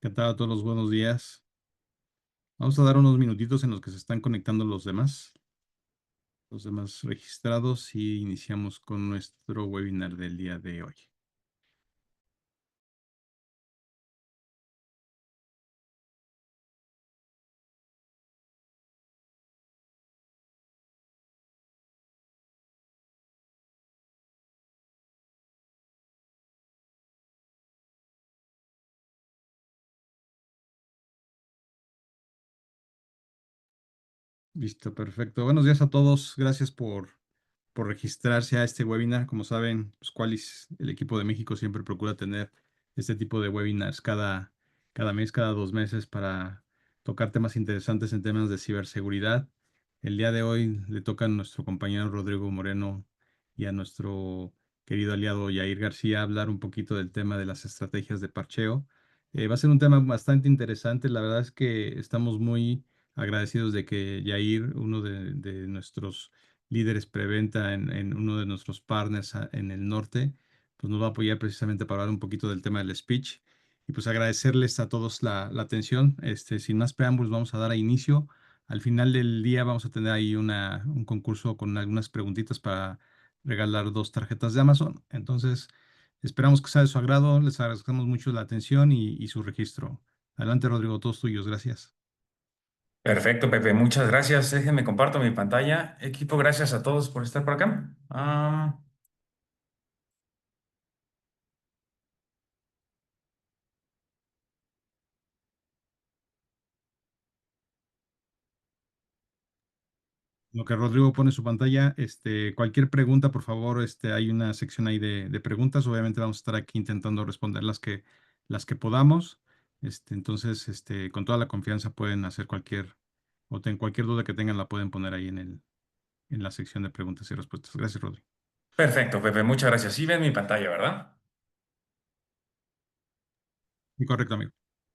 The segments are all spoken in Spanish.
¿Qué tal a todos los buenos días? Vamos a dar unos minutitos en los que se están conectando los demás registrados y iniciamos con nuestro webinar del día de hoy. Listo, perfecto. Buenos días a todos. Gracias por registrarse a este webinar. Como saben, pues, Qualys, el equipo de México siempre procura tener este tipo de webinars cada mes, cada 2 meses para tocar temas interesantes en temas de ciberseguridad. El día de hoy le toca a nuestro compañero Rodrigo Moreno y a nuestro querido aliado Yair García hablar un poquito del tema de las estrategias de parcheo. Va a ser un tema bastante interesante. La verdad es que estamos muy agradecidos de que Yair, uno de nuestros líderes preventa en uno de nuestros partners en el norte, pues nos va a apoyar precisamente para hablar un poquito del tema del speech. Y pues agradecerles a todos la atención. Sin más preámbulos, vamos a dar a inicio. Al final del día vamos a tener ahí un concurso con algunas preguntitas para regalar 2 tarjetas de Amazon. Entonces, esperamos que sea de su agrado. Les agradecemos mucho la atención y su registro. Adelante, Rodrigo, todos tuyos. Gracias. Perfecto, Pepe. Muchas gracias. Déjenme comparto mi pantalla. Equipo, gracias a todos por estar por acá. Lo que Rodrigo pone en su pantalla, cualquier pregunta, por favor, hay una sección ahí de preguntas. Obviamente vamos a estar aquí intentando responder las que podamos. Entonces, con toda la confianza pueden hacer cualquier duda que tengan la pueden poner ahí en la sección de preguntas y respuestas. Gracias, Rodrigo. Perfecto, Pepe. Muchas gracias. Sí ven mi pantalla, ¿verdad? Correcto, amigo.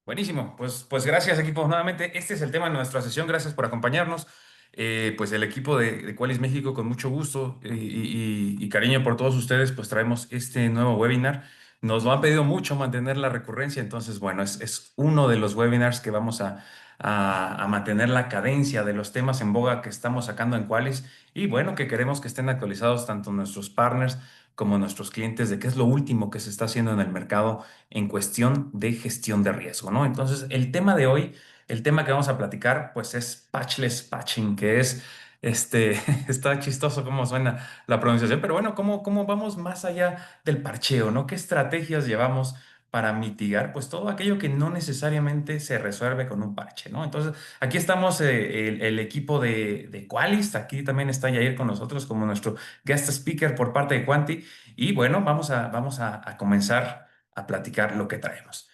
Buenísimo, pues gracias equipo. Nuevamente, este es el tema de nuestra sesión. Gracias por acompañarnos. Pues el equipo de Qualys México, con mucho gusto y cariño por todos ustedes, pues traemos este nuevo webinar. Nos lo han pedido mucho mantener la recurrencia, entonces, bueno, es uno de los webinars que vamos a mantener la cadencia de los temas en boga que estamos sacando en Qualys y bueno, que queremos que estén actualizados tanto nuestros partners como nuestros clientes de qué es lo último que se está haciendo en el mercado en cuestión de gestión de riesgo, ¿no? Entonces, el tema de hoy, el tema que vamos a platicar, pues es patchless patching, que es, está chistoso cómo suena la pronunciación, pero bueno, ¿cómo vamos más allá del parcheo, ¿no? ¿Qué estrategias llevamos para mitigar, pues todo aquello que no necesariamente se resuelve con un parche, ¿no? Entonces, aquí estamos el equipo de Qualys, aquí también está Yair con nosotros como nuestro guest speaker por parte de Quanti, y bueno, vamos a comenzar a platicar lo que traemos.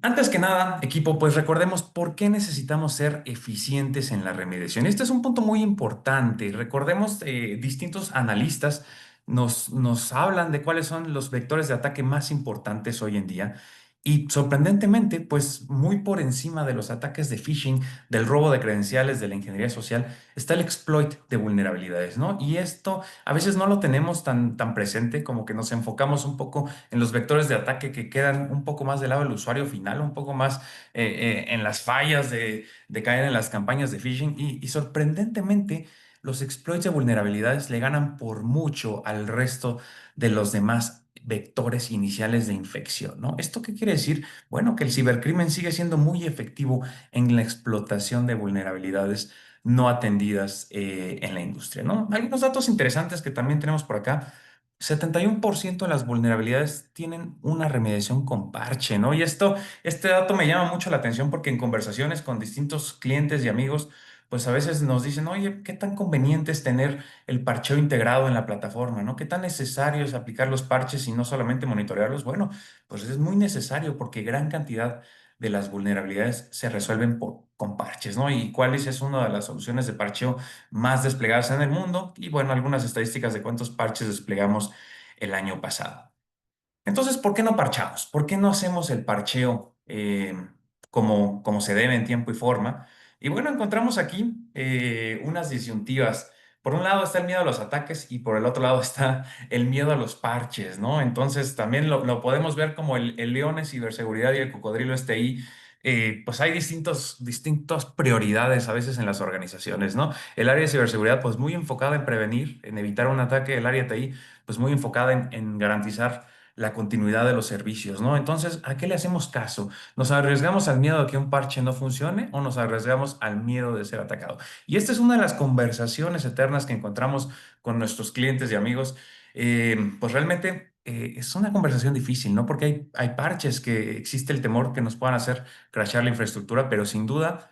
Antes que nada, equipo, pues recordemos por qué necesitamos ser eficientes en la remediación. Este es un punto muy importante. Recordemos, distintos analistas nos hablan de cuáles son los vectores de ataque más importantes hoy en día. Y sorprendentemente, pues muy por encima de los ataques de phishing, del robo de credenciales, de la ingeniería social, está el exploit de vulnerabilidades, ¿no? Y esto a veces no lo tenemos tan presente, como que nos enfocamos un poco en los vectores de ataque que quedan un poco más del lado del usuario final, un poco más en las fallas de caer en las campañas de phishing y sorprendentemente los exploits de vulnerabilidades le ganan por mucho al resto de los demás vectores iniciales de infección, ¿no? ¿Esto qué quiere decir? Bueno, que el cibercrimen sigue siendo muy efectivo en la explotación de vulnerabilidades no atendidas en la industria, ¿no? Algunos datos interesantes que también tenemos por acá. 71% de las vulnerabilidades tienen una remediación con parche, ¿no? Y este dato me llama mucho la atención porque en conversaciones con distintos clientes y amigos, pues a veces nos dicen, oye, ¿qué tan conveniente es tener el parcheo integrado en la plataforma, ¿no? ¿Qué tan necesario es aplicar los parches y no solamente monitorearlos? Bueno, pues es muy necesario porque gran cantidad de las vulnerabilidades se resuelven con parches, ¿no? Y Qualys es una de las soluciones de parcheo más desplegadas en el mundo y bueno, algunas estadísticas de cuántos parches desplegamos el año pasado. Entonces, ¿por qué no parchamos? ¿Por qué no hacemos el parcheo como se debe en tiempo y forma? Y bueno, encontramos aquí unas disyuntivas por un lado está el miedo a los ataques y por el otro lado está el miedo a los parches, ¿no? Entonces también lo podemos ver como el león es ciberseguridad y el cocodrilo es TI. Pues hay distintas prioridades a veces en las organizaciones, ¿no? El área de ciberseguridad, pues muy enfocada en prevenir, en evitar un ataque. El área TI, pues muy enfocada en garantizar la continuidad de los servicios, ¿no? Entonces, ¿a qué le hacemos caso? ¿Nos arriesgamos al miedo de que un parche no funcione o nos arriesgamos al miedo de ser atacado? Y esta es una de las conversaciones eternas que encontramos con nuestros clientes y amigos. Pues realmente es una conversación difícil, ¿no? Porque hay parches que existe el temor que nos puedan hacer crashar la infraestructura, pero sin duda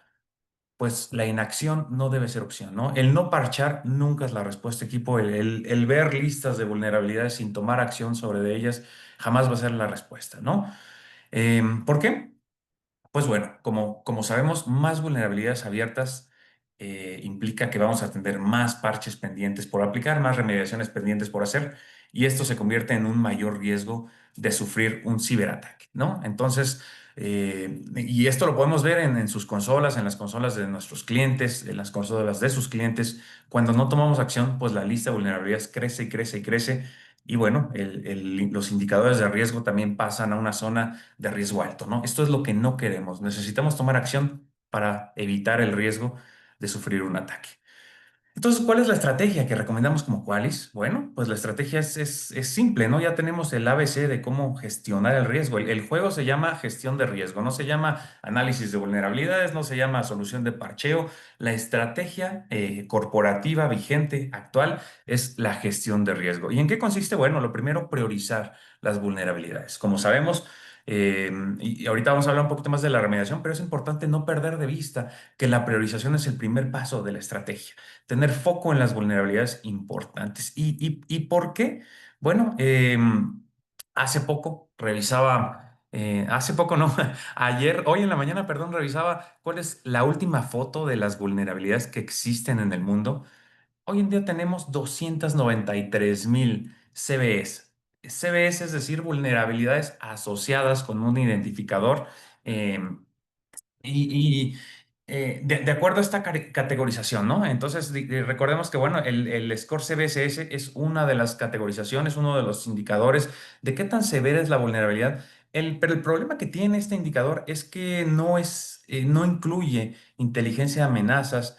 pues la inacción no debe ser opción, ¿no? El no parchar nunca es la respuesta, equipo. El ver listas de vulnerabilidades sin tomar acción sobre de ellas jamás va a ser la respuesta, ¿no? ¿Por qué? Pues bueno, como sabemos, más vulnerabilidades abiertas implica que vamos a tener más parches pendientes por aplicar, más remediaciones pendientes por hacer, y esto se convierte en un mayor riesgo de sufrir un ciberataque, ¿no? Entonces, y esto lo podemos ver en sus consolas, en las consolas de nuestros clientes, en las consolas de sus clientes. Cuando no tomamos acción, pues la lista de vulnerabilidades crece y crece y crece. Y bueno, los indicadores de riesgo también pasan a una zona de riesgo alto, ¿no? Esto es lo que no queremos. Necesitamos tomar acción para evitar el riesgo de sufrir un ataque. Entonces, ¿cuál es la estrategia que recomendamos como Qualys? Bueno, pues la estrategia es simple, ¿no? Ya tenemos el ABC de cómo gestionar el riesgo. El juego se llama gestión de riesgo, no se llama análisis de vulnerabilidades, no se llama solución de parcheo. La estrategia corporativa vigente actual es la gestión de riesgo. ¿Y en qué consiste? Bueno, lo primero, priorizar las vulnerabilidades. Como sabemos, y ahorita vamos a hablar un poquito más de la remediación, pero es importante no perder de vista que la priorización es el primer paso de la estrategia, tener foco en las vulnerabilidades importantes. ¿Y por qué? Bueno, hace poco revisaba, hace poco no, ayer, hoy en la mañana, perdón, revisaba cuál es la última foto de las vulnerabilidades que existen en el mundo. Hoy en día tenemos 293,000 CVEs. CVEs, es decir, vulnerabilidades asociadas con un identificador. em, y de acuerdo a esta categorización, ¿no? Entonces, recordemos que, bueno, el score CVSS es una de las categorizaciones, uno de los indicadores de qué tan severa es la vulnerabilidad. Pero el problema que tiene este indicador es que no incluye inteligencia de amenazas,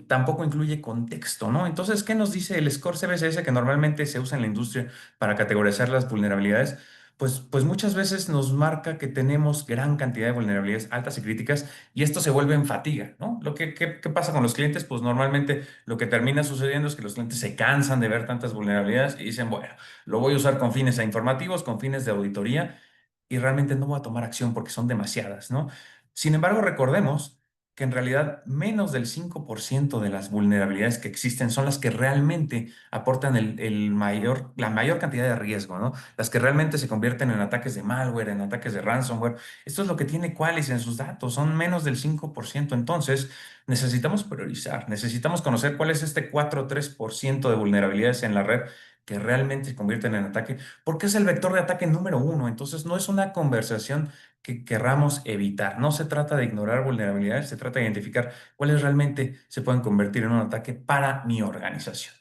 tampoco incluye contexto, ¿no? Entonces, ¿qué nos dice el score CVSS que normalmente se usa en la industria para categorizar las vulnerabilidades? Pues muchas veces nos marca que tenemos gran cantidad de vulnerabilidades altas y críticas y esto se vuelve en fatiga, ¿no? ¿Qué pasa con los clientes? Pues normalmente lo que termina sucediendo es que los clientes se cansan de ver tantas vulnerabilidades y dicen, bueno, lo voy a usar con fines informativos, con fines de auditoría y realmente no voy a tomar acción porque son demasiadas, ¿no? Sin embargo, recordemos que en realidad menos del 5% de las vulnerabilidades que existen son las que realmente aportan la mayor cantidad de riesgo, ¿no? Las que realmente se convierten en ataques de malware, en ataques de ransomware. Esto es lo que tiene Qualys en sus datos, son menos del 5%. Entonces, necesitamos priorizar, necesitamos conocer cuál es este 4 o 3% de vulnerabilidades en la red que realmente se convierten en ataque, porque es el vector de ataque número uno. Entonces, no es una conversación que querramos evitar. No se trata de ignorar vulnerabilidades, se trata de identificar cuáles realmente se pueden convertir en un ataque para mi organización.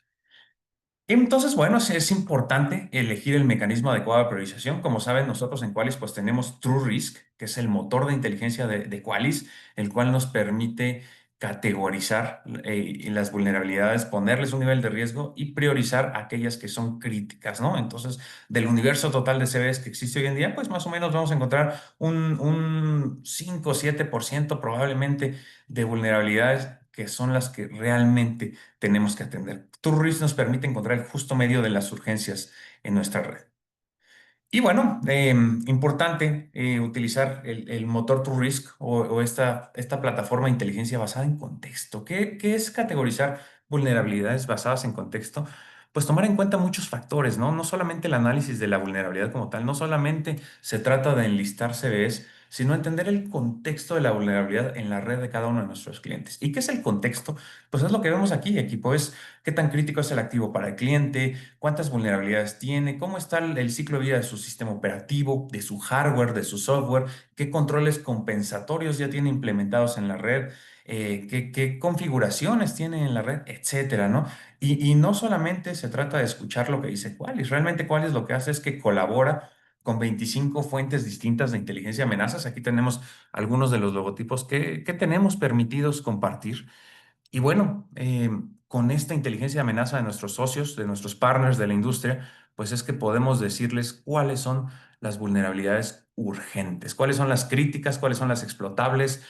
Entonces, bueno, es importante elegir el mecanismo adecuado de priorización. Como saben, nosotros en Qualys pues tenemos TrueRisk, que es el motor de inteligencia de Qualys, el cual nos permite categorizar las vulnerabilidades, ponerles un nivel de riesgo y priorizar aquellas que son críticas, ¿no? Entonces, del universo total de CVEs que existe hoy en día, pues más o menos vamos a encontrar un 5 o 7% probablemente de vulnerabilidades que son las que realmente tenemos que atender. TrueRisk nos permite encontrar el justo medio de las urgencias en nuestra red. Y bueno, importante utilizar el motor TrueRisk o esta plataforma de inteligencia basada en contexto. ¿Qué es categorizar vulnerabilidades basadas en contexto? Pues tomar en cuenta muchos factores, ¿no? No solamente el análisis de la vulnerabilidad como tal, no solamente se trata de enlistar CVEs, sino entender el contexto de la vulnerabilidad en la red de cada uno de nuestros clientes. ¿Y qué es el contexto? Pues es lo que vemos aquí, equipo, es qué tan crítico es el activo para el cliente, cuántas vulnerabilidades tiene, cómo está el ciclo de vida de su sistema operativo, de su hardware, de su software, qué controles compensatorios ya tiene implementados en la red, qué configuraciones tiene en la red, etcétera, ¿no? Y no solamente se trata de escuchar lo que dice Qualys, realmente Qualys lo que hace es que colabora con 25 fuentes distintas de inteligencia de amenazas. Aquí tenemos algunos de los logotipos que tenemos permitidos compartir. Y bueno, con esta inteligencia de amenaza de nuestros socios, de nuestros partners de la industria, pues es que podemos decirles cuáles son las vulnerabilidades urgentes, cuáles son las críticas, cuáles son las explotables,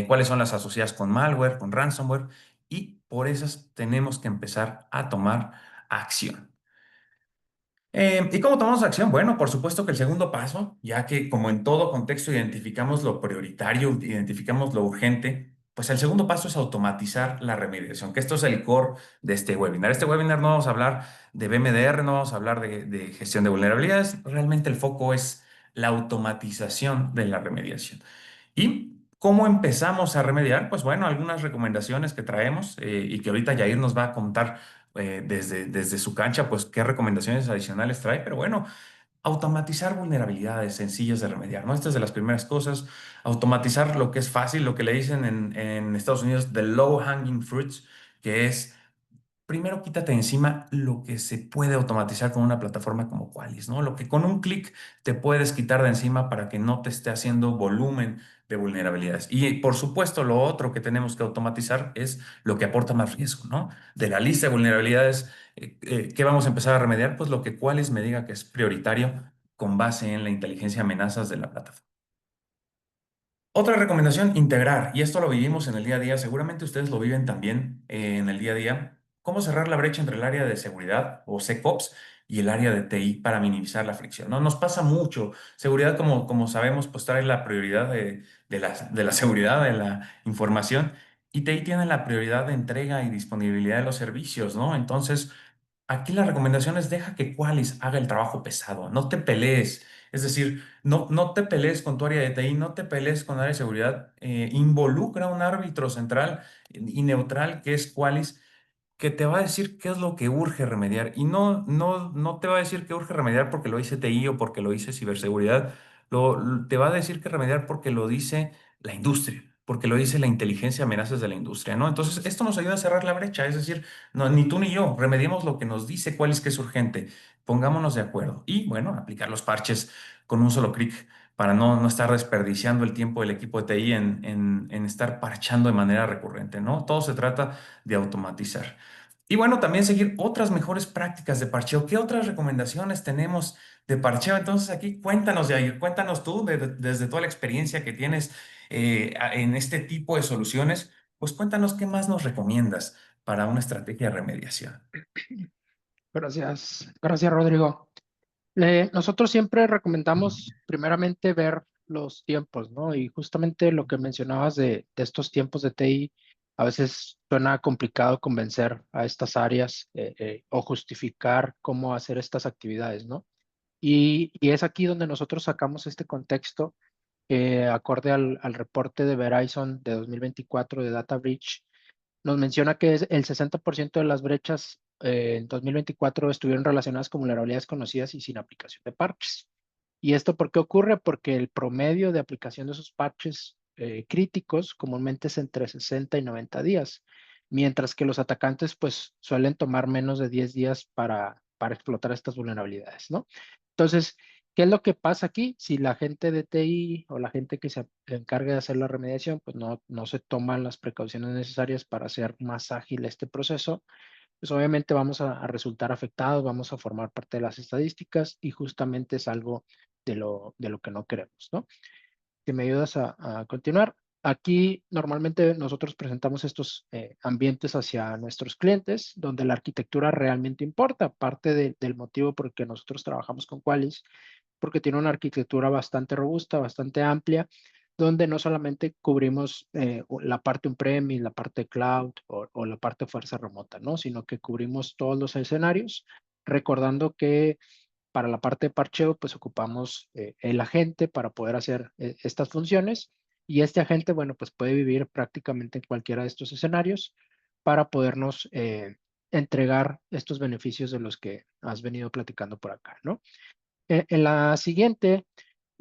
cuáles son las asociadas con malware, con ransomware, y por esas tenemos que empezar a tomar acción. ¿Y cómo tomamos acción? Bueno, por supuesto que el segundo paso, ya que como en todo contexto identificamos lo prioritario, identificamos lo urgente, pues el segundo paso es automatizar la remediación, que esto es el core de este webinar. Este webinar no vamos a hablar de BMDR, no vamos a hablar de gestión de vulnerabilidades, realmente el foco es la automatización de la remediación. ¿Y cómo empezamos a remediar? Pues bueno, algunas recomendaciones que traemos y que ahorita Yair nos va a contar desde su cancha, pues qué recomendaciones adicionales trae, pero bueno, automatizar vulnerabilidades sencillas de remediar, ¿no? Esta es de las primeras cosas, automatizar lo que es fácil, lo que le dicen en Estados Unidos, the low hanging fruits, que es primero quítate de encima lo que se puede automatizar con una plataforma como Qualys, ¿no? Lo que con un clic te puedes quitar de encima para que no te esté haciendo volumen de vulnerabilidades. Y por supuesto, lo otro que tenemos que automatizar es lo que aporta más riesgo, ¿no? De la lista de vulnerabilidades, ¿qué vamos a empezar a remediar? Pues lo que Qualys me diga que es prioritario con base en la inteligencia de amenazas de la plataforma. Otra recomendación, integrar, y esto lo vivimos en el día a día, seguramente ustedes lo viven también en el día a día, cómo cerrar la brecha entre el área de seguridad o SecOps y el área de TI para minimizar la fricción, ¿no? Nos pasa mucho. Seguridad, como sabemos, pues trae la prioridad de la seguridad de la información y TI tiene la prioridad de entrega y disponibilidad de los servicios, ¿no? Entonces, aquí la recomendación es deja que Qualys haga el trabajo pesado, no te pelees. Es decir, no te pelees con tu área de TI, no te pelees con área de seguridad. Involucra a un árbitro central y neutral que es Qualys, que te va a decir qué es lo que urge remediar. Y no te va a decir que urge remediar porque lo dice TI o porque lo dice ciberseguridad. Te va a decir que remediar porque lo dice la industria, porque lo dice la inteligencia amenazas de la industria, ¿no? Entonces, esto nos ayuda a cerrar la brecha. Es decir, no, ni tú ni yo, remediemos lo que nos dice cuál es que es urgente. Pongámonos de acuerdo. Y bueno, aplicar los parches con un solo clic para no estar desperdiciando el tiempo del equipo de TI en estar parchando de manera recurrente, ¿no? Todo se trata de automatizar. Y bueno, también seguir otras mejores prácticas de parcheo. ¿Qué otras recomendaciones tenemos de parcheo? Entonces aquí cuéntanos, Jair, cuéntanos tú desde toda la experiencia que tienes en este tipo de soluciones, pues cuéntanos qué más nos recomiendas para una estrategia de remediación. Gracias, Rodrigo. Nosotros siempre recomendamos primeramente ver los tiempos, ¿no? Y justamente lo que mencionabas de estos tiempos de TI, a veces suena complicado convencer a estas áreas o justificar cómo hacer estas actividades, ¿no? Y es aquí donde nosotros sacamos este contexto que, acorde al reporte de Verizon de 2024 de Data Breach, nos menciona que el 60% de las brechas en 2024 estuvieron relacionadas con vulnerabilidades conocidas y sin aplicación de parches. ¿Y esto por qué ocurre? Porque el promedio de aplicación de esos parches críticos comúnmente es entre 60 y 90 días, mientras que los atacantes pues suelen tomar menos de 10 días para explotar estas vulnerabilidades, ¿no? Entonces, ¿qué es lo que pasa aquí? Si la gente de TI o la gente que se encarga de hacer la remediación, pues no se toman las precauciones necesarias para hacer más ágil este proceso, pues obviamente vamos a resultar afectados, vamos a formar parte de las estadísticas y justamente es algo de lo que no queremos, ¿no? Si me ayudas a continuar. Aquí normalmente nosotros presentamos estos ambientes hacia nuestros clientes, donde la arquitectura realmente importa. Parte del motivo por el que nosotros trabajamos con Qualys, porque tiene una arquitectura bastante robusta, bastante amplia, donde no solamente cubrimos la parte on-premise, la parte cloud o la parte fuerza remota, ¿no? Sino que cubrimos todos los escenarios, recordando que Para la parte de parcheo, pues ocupamos el agente para poder hacer estas funciones. Y este agente, bueno, pues puede vivir prácticamente en cualquiera de estos escenarios para podernos entregar estos beneficios de los que has venido platicando por acá, ¿no? En la siguiente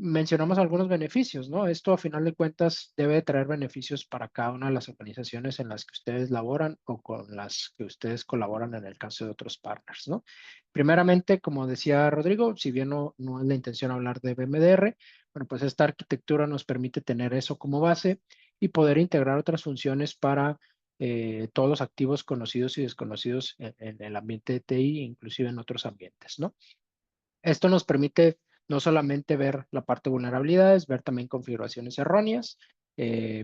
mencionamos algunos beneficios, ¿no? Esto a final de cuentas debe de traer beneficios para cada una de las organizaciones en las que ustedes laboran o con las que ustedes colaboran en el caso de otros partners, ¿no? Primeramente, como decía Rodrigo, si bien no es la intención hablar de BMDR, bueno, pues esta arquitectura nos permite tener eso como base y poder integrar otras funciones para todos los activos conocidos y desconocidos en el ambiente de TI, inclusive en otros ambientes, ¿no? Esto nos permite no solamente ver la parte de vulnerabilidades, ver también configuraciones erróneas,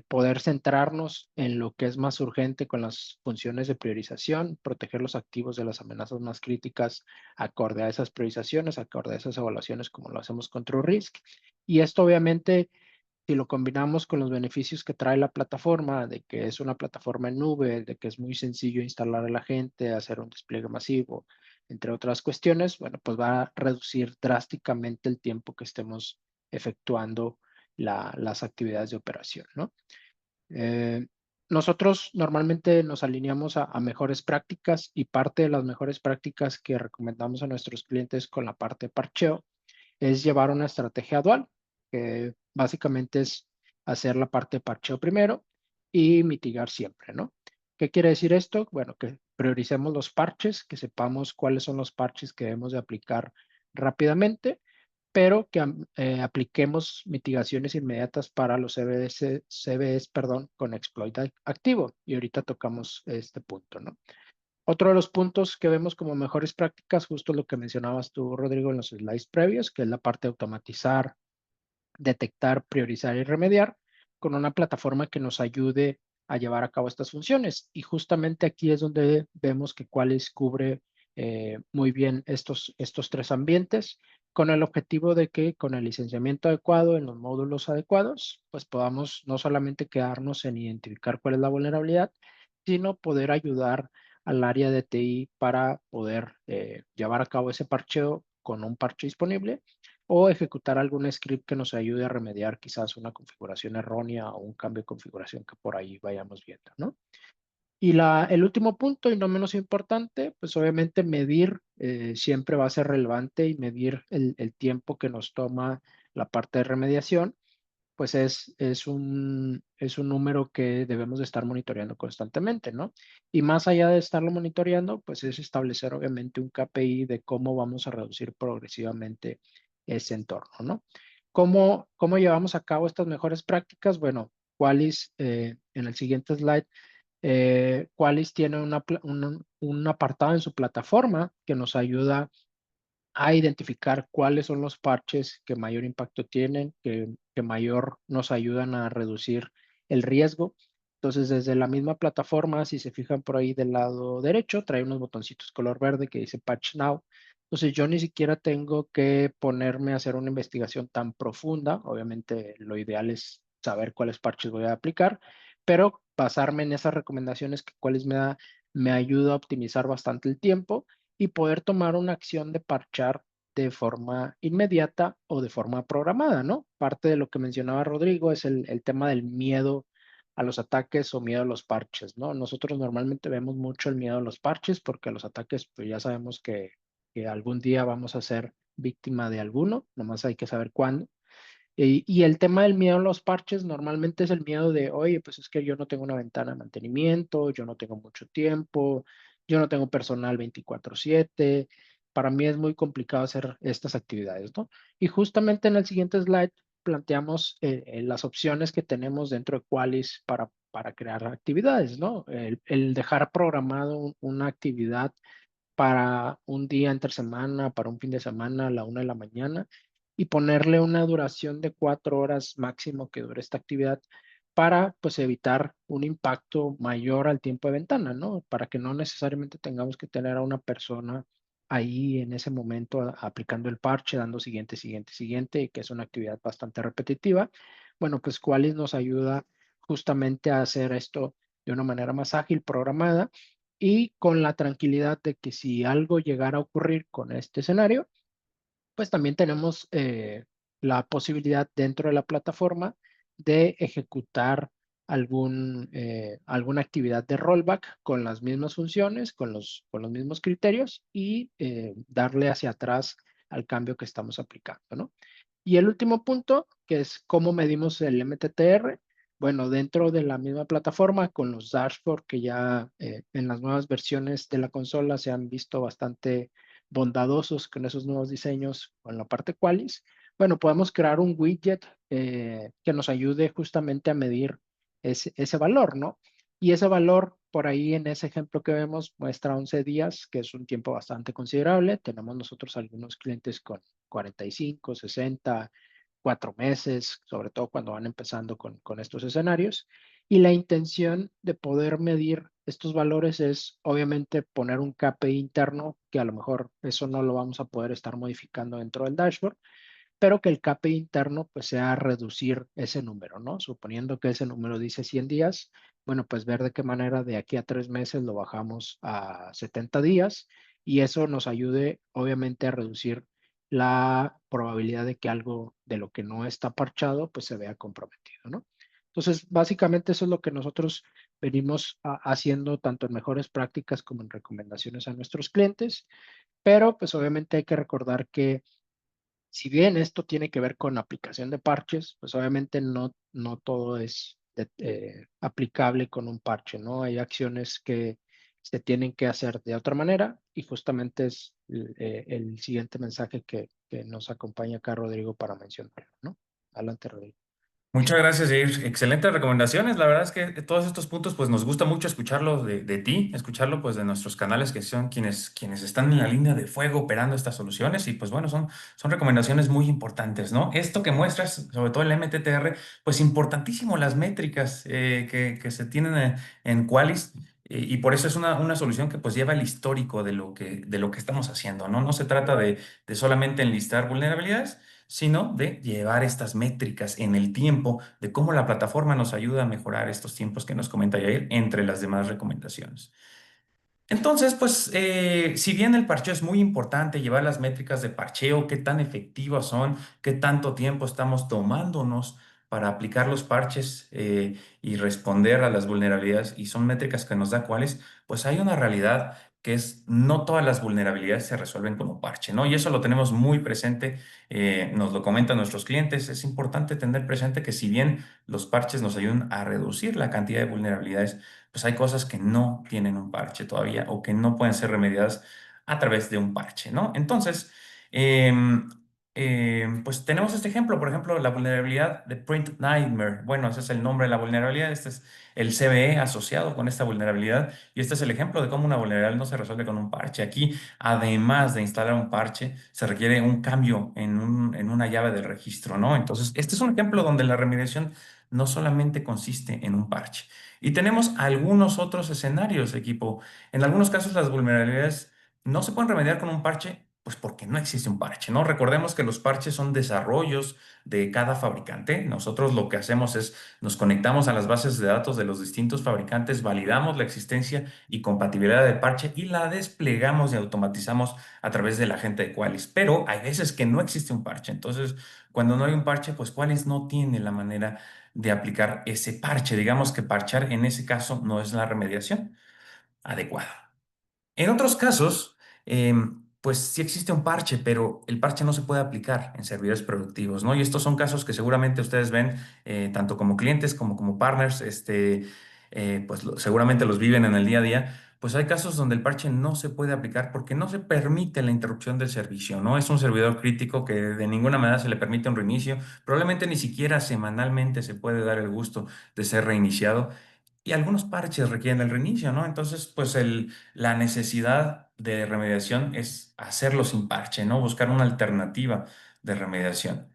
poder centrarnos en lo que es más urgente con las funciones de priorización, proteger los activos de las amenazas más críticas acorde a esas priorizaciones, acorde a esas evaluaciones como lo hacemos con TrueRisk. Y esto obviamente si lo combinamos con los beneficios que trae la plataforma, de que es una plataforma en nube, de que es muy sencillo instalar a la gente, hacer un despliegue masivo, entre otras cuestiones, bueno, pues va a reducir drásticamente el tiempo que estemos efectuando las actividades de operación, ¿no? Eh, Nosotros normalmente nos alineamos a mejores prácticas y parte de las mejores prácticas que recomendamos a nuestros clientes con la parte de parcheo es llevar una estrategia dual, que básicamente es hacer la parte de parcheo primero y mitigar siempre, ¿no? ¿Qué quiere decir esto? Bueno, que prioricemos los parches, que sepamos cuáles son los parches que debemos de aplicar rápidamente, pero que apliquemos mitigaciones inmediatas para los CVEs, perdón, con exploit activo. Y ahorita tocamos este punto, ¿no? Otro de los puntos que vemos como mejores prácticas, justo lo que mencionabas tú, Rodrigo, en los slides previos, que es la parte de automatizar, detectar, priorizar y remediar con una plataforma que nos ayude a llevar a cabo estas funciones. Y justamente aquí es donde vemos que Qualys cubre muy bien estos tres ambientes con el objetivo de que con el licenciamiento adecuado en los módulos adecuados, pues podamos no solamente quedarnos en identificar cuál es la vulnerabilidad, sino poder ayudar al área de TI para poder llevar a cabo ese parcheo con un parche disponible o ejecutar algún script que nos ayude a remediar quizás una configuración errónea o un cambio de configuración que por ahí vayamos viendo, ¿no? Y el último punto, y no menos importante, pues obviamente medir siempre va a ser relevante y medir el tiempo que nos toma la parte de remediación pues es un número que debemos de estar monitoreando constantemente, ¿no? Y más allá de estarlo monitoreando, pues es establecer obviamente un KPI de cómo vamos a reducir progresivamente ese entorno, ¿no? ¿Cómo llevamos a cabo estas mejores prácticas? Bueno, Qualys, en el siguiente slide, Qualys tiene un apartado en su plataforma que nos ayuda a identificar cuáles son los parches que mayor impacto tienen, que mayor nos ayudan a reducir el riesgo. Entonces, desde la misma plataforma, si se fijan por ahí del lado derecho, trae unos botoncitos color verde que dice Patch Now. Entonces, yo ni siquiera tengo que ponerme a hacer una investigación tan profunda. Obviamente, lo ideal es saber cuáles parches voy a aplicar, pero basarme en esas recomendaciones que cuáles me ayuda a optimizar bastante el tiempo y poder tomar una acción de parchar de forma inmediata o de forma programada, ¿no? Parte de lo que mencionaba Rodrigo es el tema del miedo a los ataques o miedo a los parches, ¿no? Nosotros normalmente vemos mucho el miedo a los parches porque los ataques, pues ya sabemos que algún día vamos a ser víctima de alguno, nomás hay que saber cuándo. Y el tema del miedo a los parches normalmente es el miedo de, oye, pues es que yo no tengo una ventana de mantenimiento, yo no tengo mucho tiempo, yo no tengo personal 24/7. Para mí es muy complicado hacer estas actividades, ¿no? Y justamente en el siguiente slide planteamos las opciones que tenemos dentro de Qualys para crear actividades, ¿no? El dejar programado una actividad para un día entre semana, para un fin de semana a la 1 de la mañana y ponerle una duración de 4 horas máximo que dure esta actividad para pues evitar un impacto mayor al tiempo de ventana, ¿no? Para que no necesariamente tengamos que tener a una persona ahí en ese momento aplicando el parche, dando siguiente, siguiente, siguiente, y que es una actividad bastante repetitiva. Bueno, pues Qualys nos ayuda justamente a hacer esto de una manera más ágil, programada y con la tranquilidad de que si algo llegara a ocurrir con este escenario, pues también tenemos la posibilidad dentro de la plataforma de ejecutar alguna actividad de rollback con las mismas funciones, con los mismos criterios y darle hacia atrás al cambio que estamos aplicando, ¿no? Y el último punto, que es cómo medimos el MTTR. Bueno, dentro de la misma plataforma, con los dashboards que ya en las nuevas versiones de la consola se han visto bastante bondadosos con esos nuevos diseños con la parte Qualys. Bueno, podemos crear un widget que nos ayude justamente a medir ese valor, ¿no? Y ese valor, por ahí en ese ejemplo que vemos, muestra 11 días, que es un tiempo bastante considerable. Tenemos nosotros algunos clientes con 45, 60, 4 meses, sobre todo cuando van empezando con estos escenarios. Y la intención de poder medir estos valores es obviamente poner un KPI interno, que a lo mejor eso no lo vamos a poder estar modificando dentro del dashboard, pero que el KPI interno pues sea reducir ese número, ¿no? Suponiendo que ese número dice 100 días, bueno, pues ver de qué manera de aquí a 3 meses lo bajamos a 70 días y eso nos ayude obviamente a reducir la probabilidad de que algo de lo que no está parchado pues se vea comprometido, ¿no? Entonces, básicamente eso es lo que nosotros venimos haciendo tanto en mejores prácticas como en recomendaciones a nuestros clientes, pero pues obviamente hay que recordar que si bien esto tiene que ver con aplicación de parches, pues obviamente no todo es aplicable con un parche, ¿no? Hay acciones que se tienen que hacer de otra manera y justamente es el siguiente mensaje que nos acompaña acá Rodrigo para mencionarlo, ¿no? Adelante, Rodrigo. Muchas gracias, Jair. Excelentes recomendaciones. La verdad es que todos estos puntos, pues nos gusta mucho escucharlo de ti, escucharlo pues de nuestros canales que son quienes están en la línea de fuego operando estas soluciones y pues bueno, son recomendaciones muy importantes, ¿no? Esto que muestras, sobre todo el MTTR, pues importantísimo las métricas que se tienen en Qualys. Y por eso es una solución que pues lleva el histórico de lo que estamos haciendo, ¿no? No se trata de solamente enlistar vulnerabilidades, sino de llevar estas métricas en el tiempo, de cómo la plataforma nos ayuda a mejorar estos tiempos que nos comenta Yair, entre las demás recomendaciones. Entonces, pues, si bien el parcheo es muy importante, llevar las métricas de parcheo, qué tan efectivas son, qué tanto tiempo estamos tomándonos para aplicar los parches y responder a las vulnerabilidades, y son métricas que nos da cuáles, pues hay una realidad que es no todas las vulnerabilidades se resuelven con un parche, ¿no? Y eso lo tenemos muy presente, nos lo comentan nuestros clientes. Es importante tener presente que si bien los parches nos ayudan a reducir la cantidad de vulnerabilidades, pues hay cosas que no tienen un parche todavía o que no pueden ser remediadas a través de un parche, ¿no? Entonces, pues tenemos este ejemplo, por ejemplo, la vulnerabilidad de Print Nightmare. Bueno, ese es el nombre de la vulnerabilidad, este es el CVE asociado con esta vulnerabilidad y este es el ejemplo de cómo una vulnerabilidad no se resuelve con un parche. Aquí, además de instalar un parche, se requiere un cambio en una llave del registro, ¿no? Entonces, este es un ejemplo donde la remediación no solamente consiste en un parche. Y tenemos algunos otros escenarios, equipo. En algunos casos las vulnerabilidades no se pueden remediar con un parche, pues porque no existe un parche, ¿no? Recordemos que los parches son desarrollos de cada fabricante. Nosotros lo que hacemos es nos conectamos a las bases de datos de los distintos fabricantes, validamos la existencia y compatibilidad del parche y la desplegamos y automatizamos a través del agente de Qualys. Pero hay veces que no existe un parche. Entonces, cuando no hay un parche, pues Qualys no tiene la manera de aplicar ese parche. Digamos que parchar en ese caso no es la remediación adecuada. En otros casos, pues sí existe un parche, pero el parche no se puede aplicar en servidores productivos, ¿no? Y estos son casos que seguramente ustedes ven tanto como clientes como partners, pues seguramente los viven en el día a día. Pues hay casos donde el parche no se puede aplicar porque no se permite la interrupción del servicio, ¿no? Es un servidor crítico que de ninguna manera se le permite un reinicio, probablemente ni siquiera semanalmente se puede dar el gusto de ser reiniciado. Y algunos parches requieren el reinicio, ¿no? Entonces, pues la necesidad de remediación es hacerlo sin parche, ¿no? Buscar una alternativa de remediación.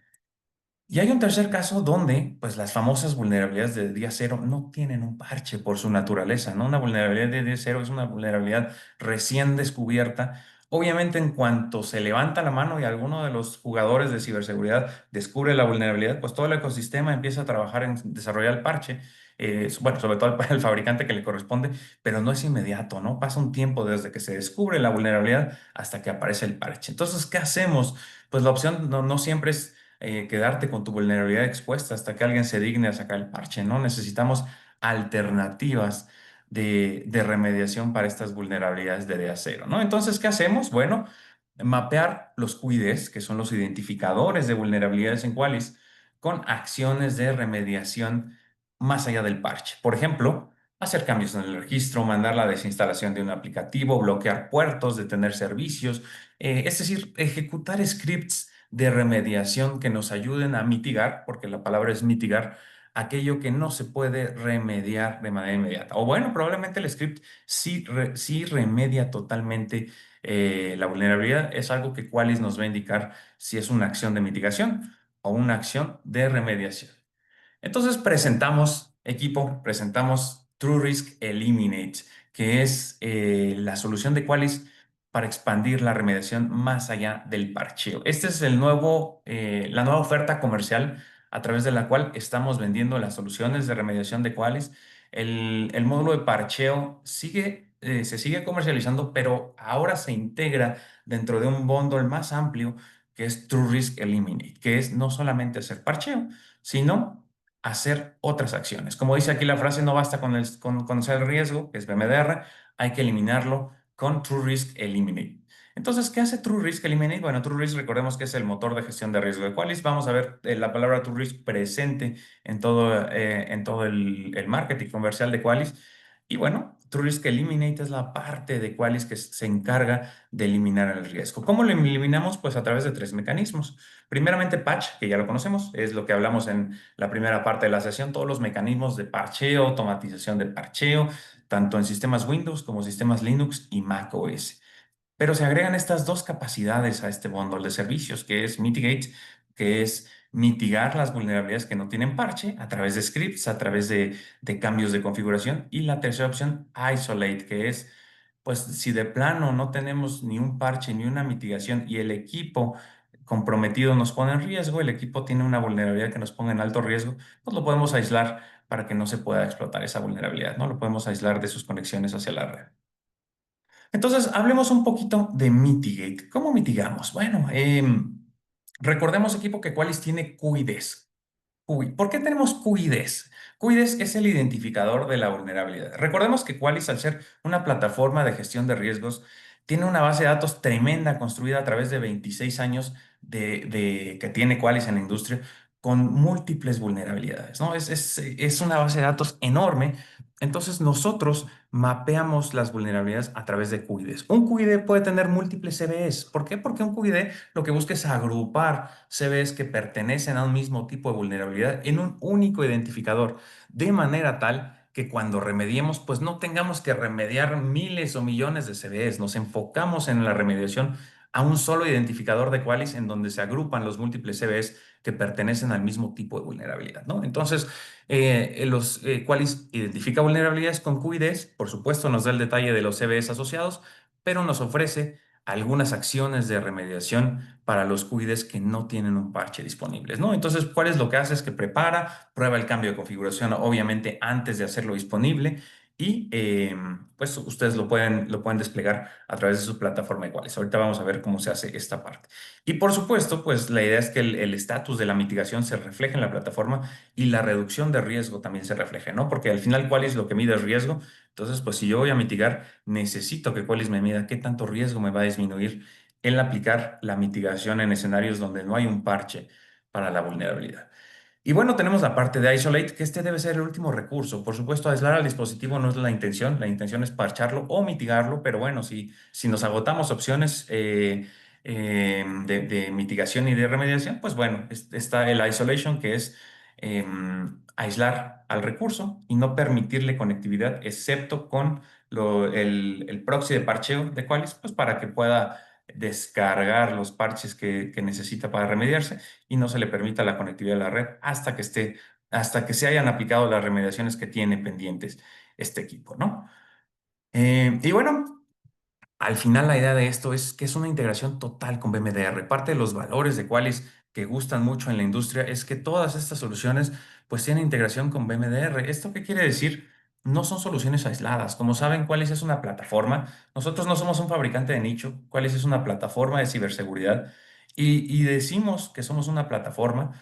Y hay un tercer caso donde, pues, las famosas vulnerabilidades de día cero no tienen un parche por su naturaleza, ¿no? Una vulnerabilidad de día cero es una vulnerabilidad recién descubierta Obviamente, en cuanto se levanta la mano y alguno de los jugadores de ciberseguridad descubre la vulnerabilidad, pues todo el ecosistema empieza a trabajar en desarrollar el parche. Bueno, sobre todo el fabricante que le corresponde, pero no es inmediato, ¿no? Pasa un tiempo desde que se descubre la vulnerabilidad hasta que aparece el parche. Entonces, ¿qué hacemos? Pues la opción no siempre es quedarte con tu vulnerabilidad expuesta hasta que alguien se digne a sacar el parche, ¿no? Necesitamos alternativas de remediación para estas vulnerabilidades de día cero, ¿no? Entonces, ¿qué hacemos? Bueno, mapear los QIDs, que son los identificadores de vulnerabilidades en Qualys, con acciones de remediación más allá del parche. Por ejemplo, hacer cambios en el registro, mandar la desinstalación de un aplicativo, bloquear puertos, detener servicios, es decir, ejecutar scripts de remediación que nos ayuden a mitigar, porque la palabra es mitigar, aquello que no se puede remediar de manera inmediata. O bueno, probablemente el script sí remedia totalmente la vulnerabilidad. Es algo que Qualys nos va a indicar si es una acción de mitigación o una acción de remediación. Entonces presentamos, equipo, presentamos TrueRisk Eliminate, que es la solución de Qualys para expandir la remediación más allá del parcheo. Este es la nueva oferta comercial a través de la cual estamos vendiendo las soluciones de remediación de Qualys. El módulo de parcheo se sigue comercializando, pero ahora se integra dentro de un bundle más amplio que es TrueRisk Eliminate, que es no solamente hacer parcheo, sino hacer otras acciones. Como dice aquí la frase, no basta con conocer el riesgo, que es BMDR, hay que eliminarlo con TrueRisk Eliminate. Entonces, ¿qué hace TrueRisk Eliminate? Bueno, TrueRisk recordemos que es el motor de gestión de riesgo de Qualys. Vamos a ver la palabra TrueRisk presente en todo el marketing comercial de Qualys. Y bueno, TrueRisk Eliminate es la parte de Qualys que se encarga de eliminar el riesgo. ¿Cómo lo eliminamos? Pues a través de tres mecanismos. Primeramente, patch, que ya lo conocemos, es lo que hablamos en la primera parte de la sesión, todos los mecanismos de parcheo, automatización de parcheo, tanto en sistemas Windows como sistemas Linux y Mac OS. Pero se agregan estas dos capacidades a este bundle de servicios, que es Mitigate, que es mitigar las vulnerabilidades que no tienen parche a través de scripts, a través de cambios de configuración. Y la tercera opción, Isolate, que es, pues, si de plano no tenemos ni un parche ni una mitigación y el equipo comprometido nos pone en riesgo, el equipo tiene una vulnerabilidad que nos ponga en alto riesgo, pues lo podemos aislar para que no se pueda explotar esa vulnerabilidad, ¿no? Lo podemos aislar de sus conexiones hacia la red. Entonces, hablemos un poquito de mitigate. ¿Cómo mitigamos? Bueno, recordemos, equipo, que Qualys tiene QIDs. ¿Por qué tenemos QIDs? QIDs es el identificador de la vulnerabilidad. Recordemos que Qualys, al ser una plataforma de gestión de riesgos, tiene una base de datos tremenda construida a través de 26 años que tiene Qualys en la industria con múltiples vulnerabilidades, ¿no? Es una base de datos enorme. Entonces nosotros mapeamos las vulnerabilidades a través de QIDs. Un QID puede tener múltiples CVEs. ¿Por qué? Porque un QID lo que busca es agrupar CVEs que pertenecen a un mismo tipo de vulnerabilidad en un único identificador, de manera tal que cuando remediemos, pues no tengamos que remediar miles o millones de CVEs. Nos enfocamos en la remediación a un solo identificador de Qualys en donde se agrupan los múltiples CVEs que pertenecen al mismo tipo de vulnerabilidad, ¿no? Entonces, Qualys identifica vulnerabilidades con QIDs, por supuesto nos da el detalle de los CVEs asociados, pero nos ofrece algunas acciones de remediación para los QIDs que no tienen un parche disponibles, ¿no? Entonces, ¿cuál es lo que hace? Es que prepara, prueba el cambio de configuración, obviamente, antes de hacerlo disponible y pues ustedes lo pueden desplegar a través de su plataforma iguales. Ahorita vamos a ver cómo se hace esta parte. Y por supuesto, pues la idea es que el estatus de la mitigación se refleje en la plataforma y la reducción de riesgo también se refleje, ¿no? Porque al final, ¿cuál es lo que mide el riesgo? Entonces, pues si yo voy a mitigar, necesito que Qualys me mida qué tanto riesgo me va a disminuir el aplicar la mitigación en escenarios donde no hay un parche para la vulnerabilidad. Y bueno, tenemos la parte de Isolate, que este debe ser el último recurso. Por supuesto, aislar al dispositivo no es la intención es parcharlo o mitigarlo, pero bueno, si nos agotamos opciones de mitigación y de remediación, pues bueno, está el Isolation, que es aislar al recurso y no permitirle conectividad, excepto con el proxy de parcheo de Qualys, pues para que pueda descargar los parches que necesita para remediarse y no se le permita la conectividad a la red hasta que se hayan aplicado las remediaciones que tiene pendientes este equipo, ¿no? Y bueno, Al final, la idea de esto es que es una integración total con VMDR. Parte de los valores de Qualys que gustan mucho en la industria es que todas estas soluciones pues tienen integración con VMDR. ¿Esto qué quiere decir? No son soluciones aisladas. Como saben, Qualys es una plataforma. Nosotros no somos un fabricante de nicho. Qualys es una plataforma de ciberseguridad. Y decimos que somos una plataforma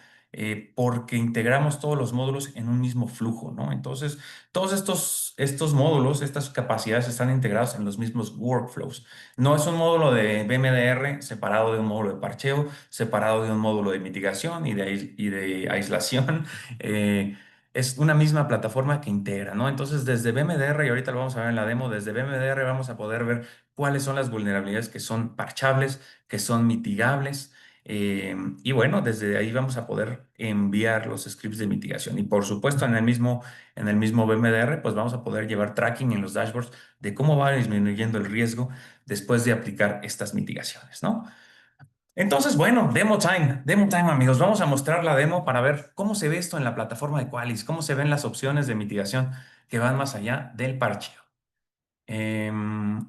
porque integramos todos los módulos en un mismo flujo, ¿no? Entonces, todos estos módulos, estas capacidades están integrados en los mismos workflows. No es un módulo de VMDR separado de un módulo de parcheo, separado de un módulo de mitigación y de aislación. Eh, es una misma plataforma que integra, ¿no? Entonces, desde VMDR, y ahorita lo vamos a ver en la demo, desde VMDR vamos a poder ver cuáles son las vulnerabilidades que son parchables, que son mitigables. Y bueno, desde ahí vamos a poder enviar los scripts de mitigación. Y por supuesto, en el mismo VMDR, pues vamos a poder llevar tracking en los dashboards de cómo va disminuyendo el riesgo después de aplicar estas mitigaciones, ¿no? Entonces, bueno, demo time, amigos. Vamos a mostrar la demo para ver cómo se ve esto en la plataforma de Qualys, cómo se ven las opciones de mitigación que van más allá del parcheo. Em,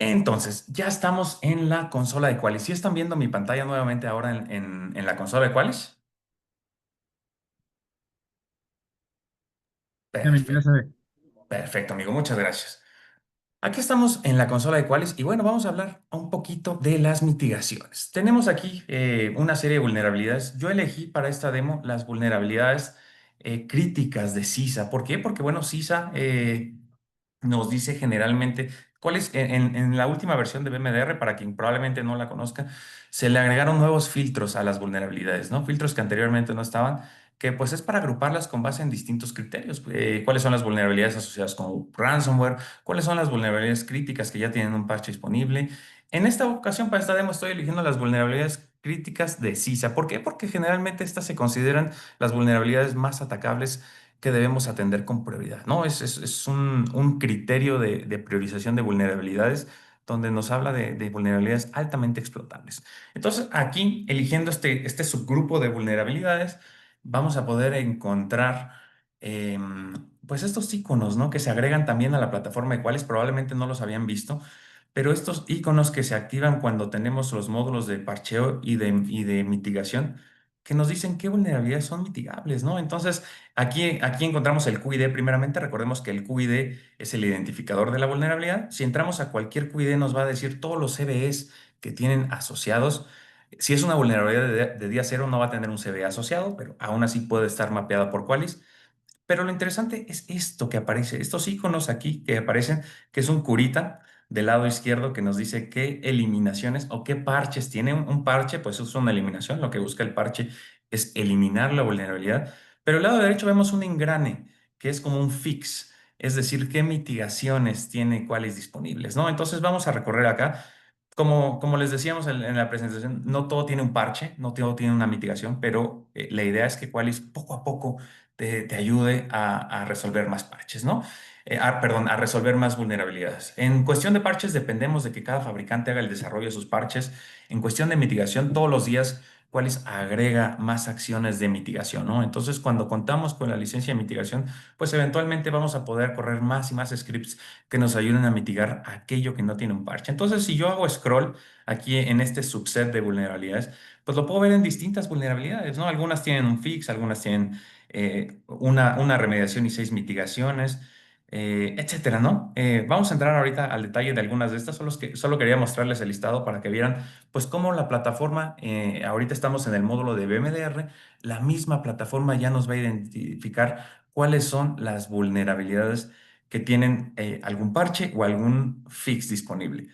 Entonces, ya estamos en la consola de Qualys. ¿Sí están viendo mi pantalla nuevamente ahora en la consola de Qualys? Ya Perfecto, se ve. perfecto, amigo. Muchas gracias. Aquí estamos en la consola de Qualys y bueno, vamos a hablar un poquito de las mitigaciones. Tenemos aquí una serie de vulnerabilidades. Yo elegí para esta demo las vulnerabilidades críticas de CISA. ¿Por qué? Porque bueno, CISA nos dice generalmente cuál es, en la última versión de BMDR, para quien probablemente no la conozca, se le agregaron nuevos filtros a las vulnerabilidades, ¿no? Filtros que anteriormente no estaban, que pues es para agruparlas con base en distintos criterios. ¿Cuáles son las vulnerabilidades asociadas con ransomware? ¿Cuáles son las vulnerabilidades críticas que ya tienen un parche disponible? En esta ocasión, para esta demo, estoy eligiendo las vulnerabilidades críticas de CISA. ¿Por qué? Porque generalmente estas se consideran las vulnerabilidades más atacables que debemos atender con prioridad, ¿no? Es un criterio de priorización de vulnerabilidades donde nos habla de vulnerabilidades altamente explotables. Entonces, aquí, eligiendo este subgrupo de vulnerabilidades, vamos a poder encontrar, pues, estos iconos, ¿no? Que se agregan también a la plataforma de cuales probablemente no los habían visto, pero estos iconos que se activan cuando tenemos los módulos de parcheo y de mitigación, que nos dicen qué vulnerabilidades son mitigables, ¿no? Entonces, aquí encontramos el QID. Primeramente, recordemos que el QID es el identificador de la vulnerabilidad. Si entramos a cualquier QID, nos va a decir todos los CVEs que tienen asociados. Si es una vulnerabilidad de día cero, no va a tener un CVE asociado, pero aún así puede estar mapeada por Qualys. Pero lo interesante es esto que aparece, estos iconos aquí que aparecen, que es un curita del lado izquierdo que nos dice qué eliminaciones o qué parches tiene. Un parche, pues es una eliminación. Lo que busca el parche es eliminar la vulnerabilidad. Pero al lado derecho vemos un engrane que es como un fix, es decir, qué mitigaciones tiene cuáles disponibles, ¿no? Entonces vamos a recorrer acá. Como les decíamos en la presentación, no todo tiene un parche, no todo tiene una mitigación, pero la idea es que Qualys poco a poco te ayude a resolver más parches, ¿no? Perdón, a resolver más vulnerabilidades. En cuestión de parches, dependemos de que cada fabricante haga el desarrollo de sus parches. En cuestión de mitigación, todos los días, Qualys agrega más acciones de mitigación, ¿no? Entonces, cuando contamos con la licencia de mitigación, pues eventualmente vamos a poder correr más y más scripts que nos ayuden a mitigar aquello que no tiene un parche. Entonces, si yo hago scroll aquí en este subset de vulnerabilidades, pues lo puedo ver en distintas vulnerabilidades, ¿no? Algunas tienen un fix, algunas tienen una remediación y 6 mitigaciones, etcétera, ¿no? Vamos a entrar ahorita al detalle de algunas de estas, solo quería mostrarles el listado para que vieran, pues, cómo la plataforma, ahorita estamos en el módulo de BMDR, la misma plataforma ya nos va a identificar cuáles son las vulnerabilidades que tienen algún parche o algún fix disponible.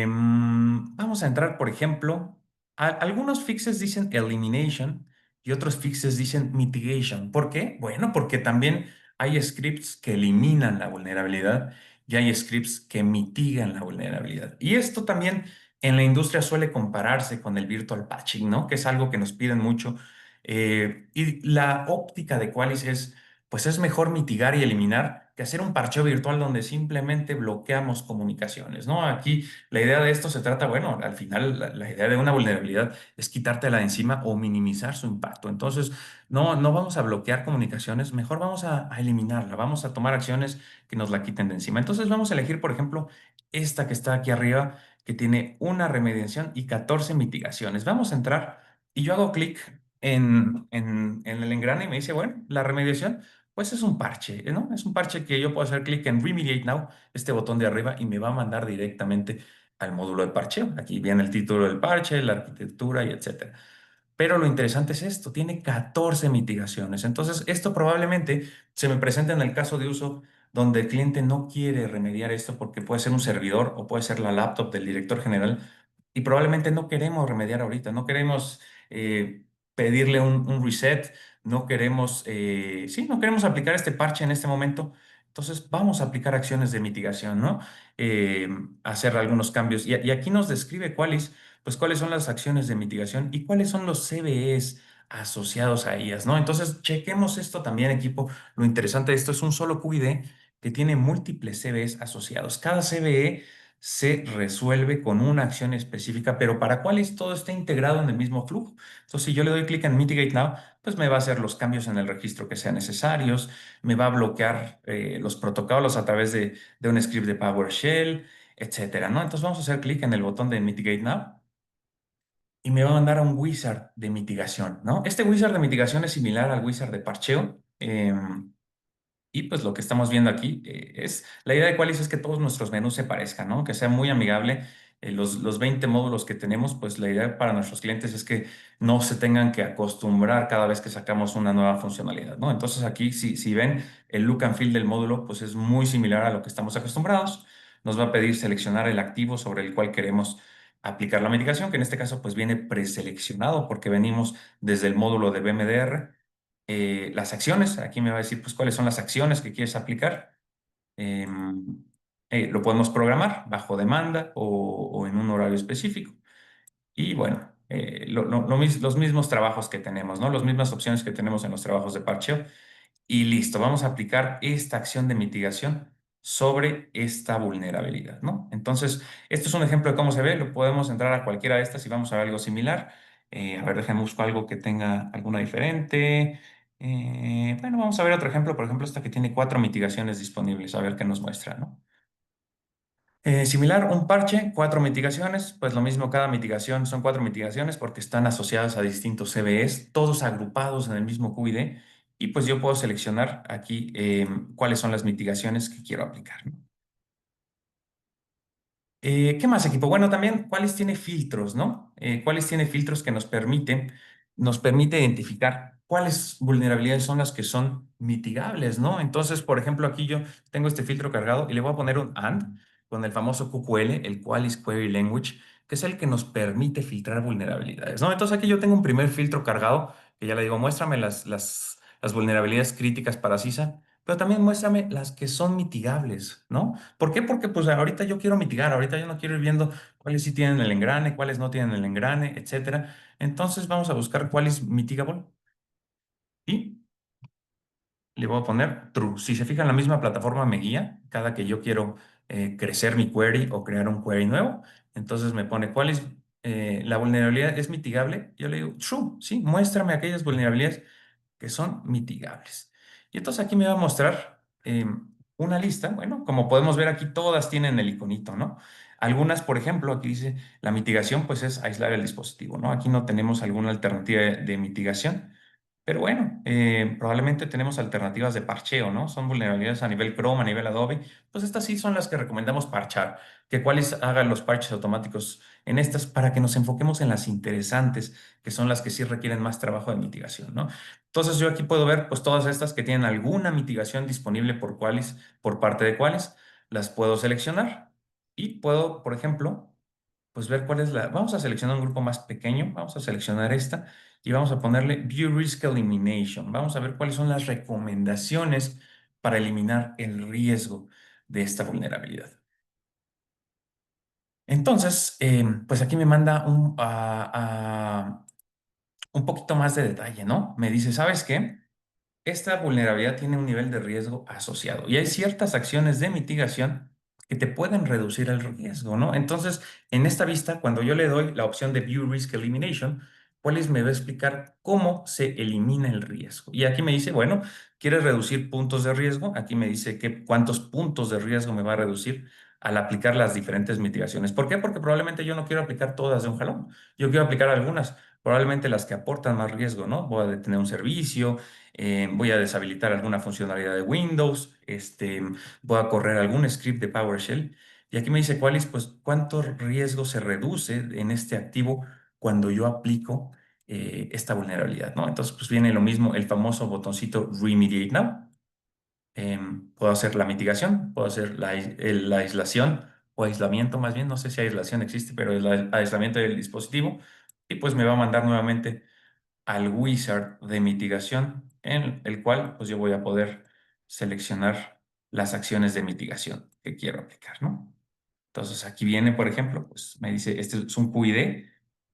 Vamos a entrar, por ejemplo, algunos fixes dicen elimination y otros fixes dicen mitigation. ¿Por qué? Bueno, porque también hay scripts que eliminan la vulnerabilidad y hay scripts que mitigan la vulnerabilidad. Y esto también en la industria suele compararse con el virtual patching, ¿no? Que es algo que nos piden mucho. Y la óptica de Qualys es pues es mejor mitigar y eliminar que hacer un parcheo virtual donde simplemente bloqueamos comunicaciones, ¿no? Aquí la idea de esto se trata, bueno, al final la idea de una vulnerabilidad es quitártela de encima o minimizar su impacto. Entonces, no vamos a bloquear comunicaciones, mejor vamos a eliminarla, vamos a tomar acciones que nos la quiten de encima. Entonces, vamos a elegir, por ejemplo, esta que está aquí arriba, que tiene una remediación y 14 mitigaciones. Vamos a entrar y yo hago clic en el engrane y me dice, bueno, la remediación, pues es un parche, ¿no? Es un parche que yo puedo hacer clic en Remediate Now, este botón de arriba, y me va a mandar directamente al módulo de parcheo. Aquí viene el título del parche, la arquitectura y etcétera. Pero lo interesante es esto, tiene 14 mitigaciones. Entonces, esto probablemente se me presenta en el caso de uso donde el cliente no quiere remediar esto porque puede ser un servidor o puede ser la laptop del director general y probablemente no queremos remediar ahorita, no queremos pedirle un reset, no queremos, sí, no queremos aplicar este parche en este momento. Entonces, vamos a aplicar acciones de mitigación, ¿no? Eh, Hacer algunos cambios. Y aquí nos describe cuáles pues cuáles son las acciones de mitigación y cuáles son los CVEs asociados a ellas, ¿no? Entonces, chequemos esto también, equipo. Lo interesante de esto es un solo QID que tiene múltiples CVEs asociados. Cada CVE se resuelve con una acción específica, pero para cuáles todo está integrado en el mismo flujo. Entonces, si yo le doy clic en Mitigate Now, pues me va a hacer los cambios en el registro que sean necesarios, me va a bloquear los protocolos a través de un script de PowerShell, etcétera, ¿no? Entonces, vamos a hacer clic en el botón de Mitigate Now y me va a mandar a un wizard de mitigación, ¿no? Este wizard de mitigación es similar al wizard de parcheo. Y pues lo que estamos viendo aquí es la idea de Qualys es que todos nuestros menús se parezcan, ¿no? Que sea muy amigable. Los 20 módulos que tenemos, pues la idea para nuestros clientes es que no se tengan que acostumbrar cada vez que sacamos una nueva funcionalidad, ¿no? Entonces aquí, si ven, el look and feel del módulo, pues es muy similar a lo que estamos acostumbrados. Nos va a pedir seleccionar el activo sobre el cual queremos aplicar la mitigación, que en este caso pues viene preseleccionado porque venimos desde el módulo de BMDR. Las acciones, aquí me va a decir pues cuáles son las acciones que quieres aplicar. Em, lo podemos programar bajo demanda o en un horario específico. Y bueno, los mismos trabajos que tenemos, ¿no? Las mismas opciones que tenemos en los trabajos de parcheo. Y listo, vamos a aplicar esta acción de mitigación sobre esta vulnerabilidad, ¿no? Entonces, esto es un ejemplo de cómo se ve. Lo podemos entrar a cualquiera de estas y vamos a ver algo similar. A ver, déjenme buscar algo que tenga alguna diferente. Bueno, vamos a ver otro ejemplo. Por ejemplo, esta que tiene 4 mitigaciones disponibles. A ver qué nos muestra, ¿no? Similar, un parche, 4 mitigaciones, pues lo mismo, cada mitigación son 4 mitigaciones porque están asociadas a distintos CVEs, todos agrupados en el mismo QID, y pues yo puedo seleccionar aquí cuáles son las mitigaciones que quiero aplicar, ¿no? ¿Qué más, equipo? Bueno, también Qualys tiene filtros, ¿no? Qualys tiene filtros que nos permite identificar cuáles vulnerabilidades son las que son mitigables, ¿no? Entonces, por ejemplo, aquí yo tengo este filtro cargado y le voy a poner un AND con el famoso QQL, el Qualys Query Language, que es el que nos permite filtrar vulnerabilidades, ¿no? Entonces, aquí yo tengo un primer filtro cargado que ya le digo, muéstrame las vulnerabilidades críticas para CISA, pero también muéstrame las que son mitigables, ¿no? ¿Por qué? Porque pues ahorita yo quiero mitigar, ahorita yo no quiero ir viendo cuáles sí tienen el engrane, cuáles no tienen el engrane, etcétera. Entonces vamos a buscar cuál es mitigable y le voy a poner true. Si se fijan, la misma plataforma me guía cada que yo quiero crecer mi query o crear un query nuevo. Entonces me pone cuál es la vulnerabilidad es mitigable. Yo le digo true, sí, muéstrame aquellas vulnerabilidades que son mitigables. Y entonces aquí me va a mostrar una lista. Bueno, como podemos ver aquí, todas tienen el iconito, ¿no? Algunas, por ejemplo, aquí dice la mitigación, pues es aislar el dispositivo, ¿no? Aquí no tenemos alguna alternativa de mitigación. Pero bueno, probablemente tenemos alternativas de parcheo, ¿no? Son vulnerabilidades a nivel Chrome, a nivel Adobe. Pues estas sí son las que recomendamos parchar. Que Qualys haga los parches automáticos en estas para que nos enfoquemos en las interesantes, que son las que sí requieren más trabajo de mitigación, ¿no? Entonces yo aquí puedo ver pues todas estas que tienen alguna mitigación disponible por Qualys, por parte de Qualys, las puedo seleccionar y puedo, por ejemplo, pues ver cuál es la... Vamos a seleccionar un grupo más pequeño, vamos a seleccionar esta y vamos a ponerle View Risk Elimination. Vamos a ver cuáles son las recomendaciones para eliminar el riesgo de esta vulnerabilidad. Entonces, pues aquí me manda un poquito más de detalle, ¿no? Me dice, ¿sabes qué? esta vulnerabilidad tiene un nivel de riesgo asociado y hay ciertas acciones de mitigación que te pueden reducir el riesgo, ¿no? Entonces, en esta vista, cuando yo le doy la opción de View Risk Elimination, Qualys me va a explicar cómo se elimina el riesgo. Y aquí me dice, bueno, ¿quieres reducir puntos de riesgo? Aquí me dice cuántos puntos de riesgo me va a reducir al aplicar las diferentes mitigaciones. ¿Por qué? Porque probablemente yo no quiero aplicar todas de un jalón. Yo quiero aplicar algunas, probablemente las que aportan más riesgo, ¿no? Voy a detener un servicio, voy a deshabilitar alguna funcionalidad de Windows, voy a correr algún script de PowerShell. Y aquí me dice pues cuánto riesgo se reduce en este activo cuando yo aplico esta vulnerabilidad, ¿no? Entonces, pues viene lo mismo, el famoso botoncito Remediate Now. Puedo hacer la mitigación, puedo hacer la aislación o aislamiento más bien, no sé si aislación existe, pero el aislamiento del dispositivo. Y pues me va a mandar nuevamente al wizard de mitigación en el cual pues yo voy a poder seleccionar las acciones de mitigación que quiero aplicar, ¿no? Entonces aquí viene, por ejemplo, pues me dice, este es un QID,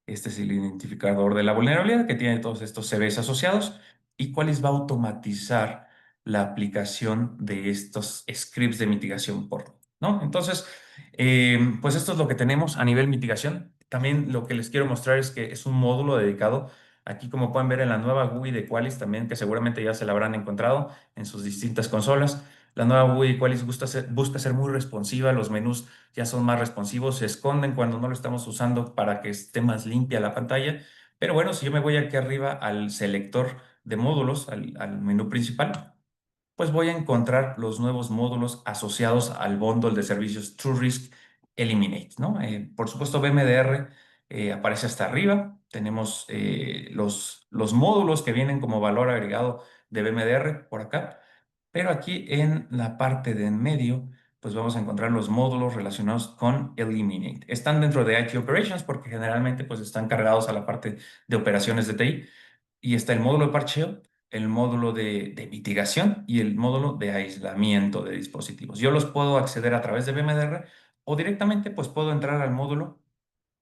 este es el identificador de la vulnerabilidad que tiene todos estos CVs asociados y Qualys va a automatizar la aplicación de estos scripts de mitigación por, ¿no? Entonces, pues esto es lo que tenemos a nivel mitigación. También lo que les quiero mostrar es que es un módulo dedicado, aquí como pueden ver en la nueva GUI de Qualys también, que seguramente ya se la habrán encontrado en sus distintas consolas. La nueva GUI de Qualys busca ser muy responsiva, los menús ya son más responsivos, se esconden cuando no lo estamos usando para que esté más limpia la pantalla. Pero bueno, si yo me voy aquí arriba al selector de módulos, al menú principal, pues voy a encontrar los nuevos módulos asociados al bundle de servicios TrueRisk Eliminate, ¿no? Por supuesto, BMDR aparece hasta arriba. Tenemos los módulos que vienen como valor agregado de BMDR por acá. Pero aquí en la parte de en medio, pues vamos a encontrar los módulos relacionados con Eliminate. Están dentro de IT Operations porque generalmente pues están cargados a la parte de operaciones de TI. Y está el módulo de parcheo, el módulo de mitigación y el módulo de aislamiento de dispositivos. Yo los puedo acceder a través de BMDR o directamente pues puedo entrar al módulo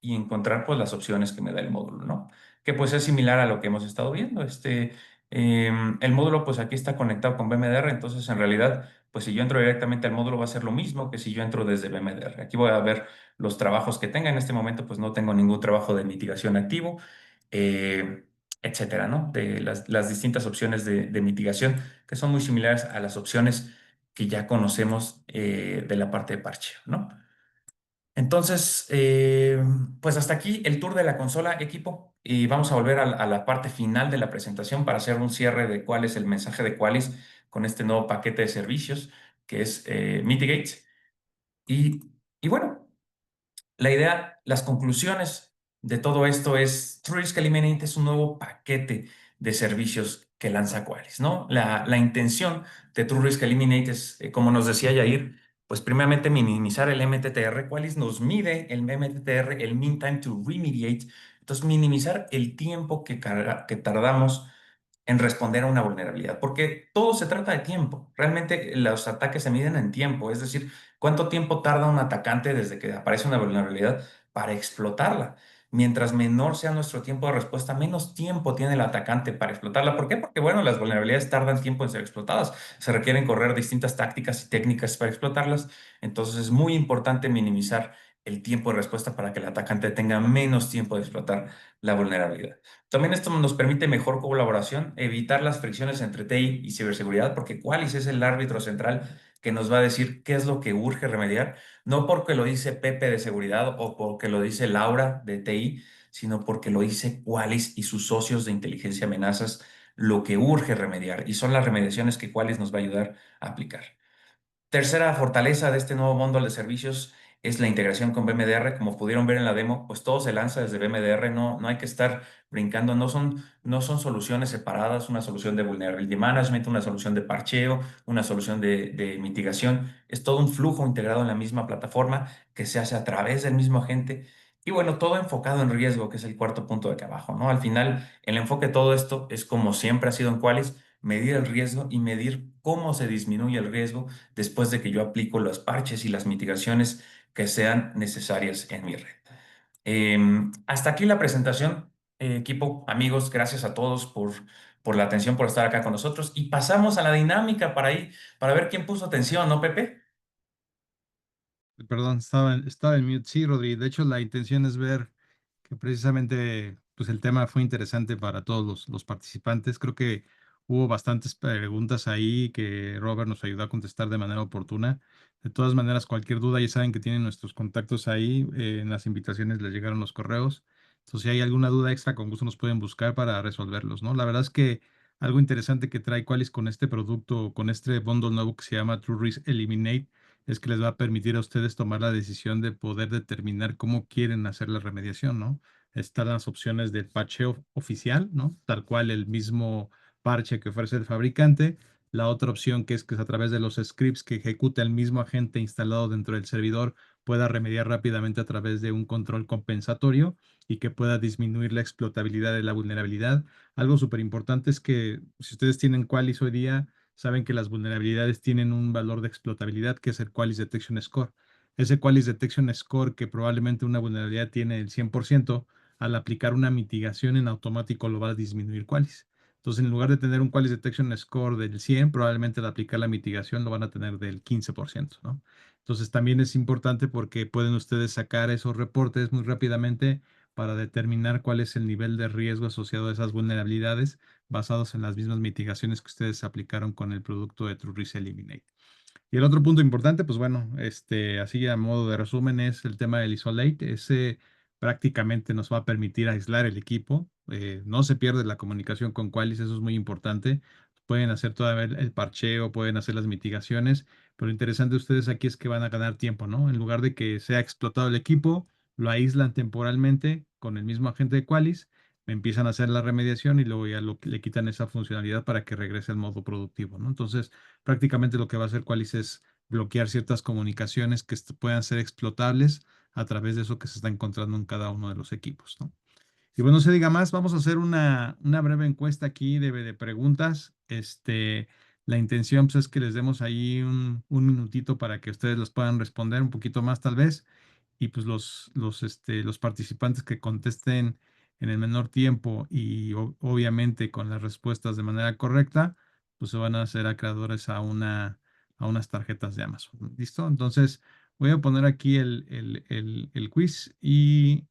y encontrar pues las opciones que me da el módulo, ¿no? Que pues es similar a lo que hemos estado viendo. El módulo pues aquí está conectado con BMDR, entonces en realidad pues si yo entro directamente al módulo va a ser lo mismo que si yo entro desde BMDR. Aquí voy a ver los trabajos que tenga. En este momento pues no tengo ningún trabajo de mitigación activo, etcétera, ¿no? De las distintas opciones de mitigación que son muy similares a las opciones que ya conocemos de la parte de parcheo, ¿no? Entonces, pues hasta aquí el tour de la consola, equipo, y vamos a volver a la parte final de la presentación para hacer un cierre de cuál es el mensaje de Qualys con este nuevo paquete de servicios que es Mitigate. Y, y bueno, la idea, las conclusiones de todo esto es TrueRisk Eliminate es un nuevo paquete de servicios que lanza Qualys, ¿no? La intención de TrueRisk Eliminate es, como nos decía Yair, pues primeramente minimizar el MTTR. Qualys nos mide el MTTR, el Mean Time to Remediate. Entonces, minimizar el tiempo que tardamos en responder a una vulnerabilidad, porque todo se trata de tiempo. Realmente los ataques se miden en tiempo, es decir, cuánto tiempo tarda un atacante desde que aparece una vulnerabilidad para explotarla. Mientras menor sea nuestro tiempo de respuesta, menos tiempo tiene el atacante para explotarla. ¿Por qué? Porque, bueno, las vulnerabilidades tardan tiempo en ser explotadas. Se requieren correr distintas tácticas y técnicas para explotarlas. Entonces es muy importante minimizar el tiempo de respuesta para que el atacante tenga menos tiempo de explotar la vulnerabilidad. También esto nos permite mejor colaboración, evitar las fricciones entre TI y ciberseguridad, porque Qualys es el árbitro central que nos va a decir qué es lo que urge remediar, no porque lo dice Pepe de seguridad o porque lo dice Laura de TI, sino porque lo dice Qualys y sus socios de inteligencia amenazas, lo que urge remediar, y son las remediaciones que Qualys nos va a ayudar a aplicar. Tercera fortaleza de este nuevo bundle de servicios es la integración con BMDR. Como pudieron ver en la demo, pues todo se lanza desde BMDR, no hay que estar brincando, no son soluciones separadas, una solución de vulnerability management, una solución de parcheo, una solución de mitigación. Es todo un flujo integrado en la misma plataforma que se hace a través del mismo agente. Y bueno, todo enfocado en riesgo, que es el cuarto punto de aquí abajo, ¿no? Al final, el enfoque de todo esto es como siempre ha sido en Qualys, medir el riesgo y medir cómo se disminuye el riesgo después de que yo aplico los parches y las mitigaciones que sean necesarias en mi red. Hasta aquí la presentación. equipo, amigos, gracias a todos por la atención, por estar acá con nosotros. Y pasamos a la dinámica para ver quién puso atención, ¿no, Pepe? Perdón, estaba en mute. Sí, Rodri. De hecho, la intención es ver que precisamente pues el tema fue interesante para todos los participantes. Creo que hubo bastantes preguntas ahí que Robert nos ayudó a contestar de manera oportuna. De todas maneras, cualquier duda, ya saben que tienen nuestros contactos ahí. En las invitaciones les llegaron los correos. Entonces, si hay alguna duda extra, con gusto nos pueden buscar para resolverlos, ¿no? La verdad es que algo interesante que trae Qualys con este producto, con este bundle nuevo que se llama True Risk Eliminate, es que les va a permitir a ustedes tomar la decisión de poder determinar cómo quieren hacer la remediación, ¿no? Están las opciones del parcheo oficial, ¿no? Tal cual el mismo parche que ofrece el fabricante. La otra opción que es a través de los scripts que ejecuta el mismo agente instalado dentro del servidor pueda remediar rápidamente a través de un control compensatorio y que pueda disminuir la explotabilidad de la vulnerabilidad. Algo súper importante es que si ustedes tienen Qualys hoy día, saben que las vulnerabilidades tienen un valor de explotabilidad que es el Qualys Detection Score. Ese Qualys Detection Score que probablemente una vulnerabilidad tiene el 100%, al aplicar una mitigación en automático lo va a disminuir Qualys. Entonces, en lugar de tener un Qualys Detection Score del 100, probablemente al aplicar la mitigación lo van a tener del 15%, ¿no? Entonces, también es importante porque pueden ustedes sacar esos reportes muy rápidamente para determinar cuál es el nivel de riesgo asociado a esas vulnerabilidades basados en las mismas mitigaciones que ustedes aplicaron con el producto de True Risk Eliminate. Y el otro punto importante, pues bueno, así a modo de resumen, es el tema del Isolate. Ese prácticamente nos va a permitir aislar el equipo. No se pierde la comunicación con Qualys, eso es muy importante. Pueden hacer todavía el parcheo, pueden hacer las mitigaciones, pero lo interesante de ustedes aquí es que van a ganar tiempo, ¿no? En lugar de que sea explotado el equipo, lo aíslan temporalmente con el mismo agente de Qualys, empiezan a hacer la remediación y luego ya le quitan esa funcionalidad para que regrese al modo productivo, ¿no? Entonces, prácticamente lo que va a hacer Qualys es bloquear ciertas comunicaciones que puedan ser explotables a través de eso que se está encontrando en cada uno de los equipos, ¿no? Y bueno, no se diga más, vamos a hacer una breve encuesta aquí de preguntas. La intención pues, es que les demos ahí un minutito para que ustedes los puedan responder un poquito más tal vez. Y pues los participantes que contesten en el menor tiempo y obviamente con las respuestas de manera correcta, pues se van a hacer acreedores a unas tarjetas de Amazon. ¿Listo? Entonces voy a poner aquí el quiz y